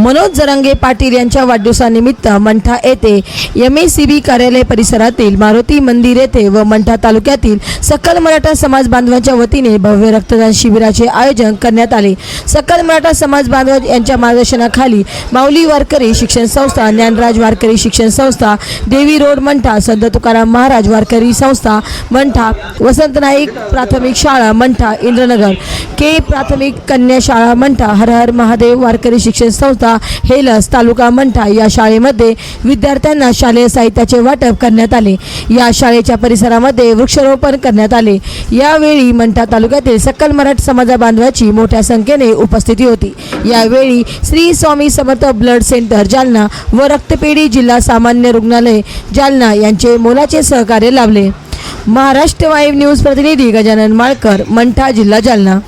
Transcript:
मनोज जरांगे पाटील यांच्या वाढदिवसानिमित्त मंठा येथे MACB कार्यालय परिसरातील मारुती मंदिर येथे व मंठा तालुक्यातील सकल मराठा समाज बांधवांच्या वतीने भव्य रक्तदान शिबिराचे आयोजन करण्यात आले। सकल मराठा समाज बांधव यांच्या मार्गदर्शनाखाली माऊली वारकरी शिक्षण संस्था, ज्ञानराज वारकरी शिक्षण संस्था, देवी रोड मंठा, संत तुकाराम महाराज वारकरी संस्था मंठा, वसंत नाईक प्राथमिक शाळा मंठा इंद्रनगर, के प्राथमिक कन्या शाळा मंठा, हर हर महादेव वारकरी शिक्षण संस्था हेलस तालुका मंठा या शाळेमध्ये विद्यार्थ्यांना शालेय साहित्याचे वाटप करण्यात आले। या शाळेच्या परिसरामध्ये वृक्षारोपण करण्यात आले। यावेळी मंठा तालुक्यातील सकल मराठा समाज बांधवांची मोठ्या संख्येने उपस्थिती होती। यावेळी श्री स्वामी समर्थ ब्लड सेंटर जालना व रक्तपेढी जिल्हा सामान्य रुग्णालय जालना यांचे मोलाचे सहकार्य लाभले। महाराष्ट्र वाईव न्यूज प्रतिनिधी गजानन माळकर, मंठा, जिल्हा जालना।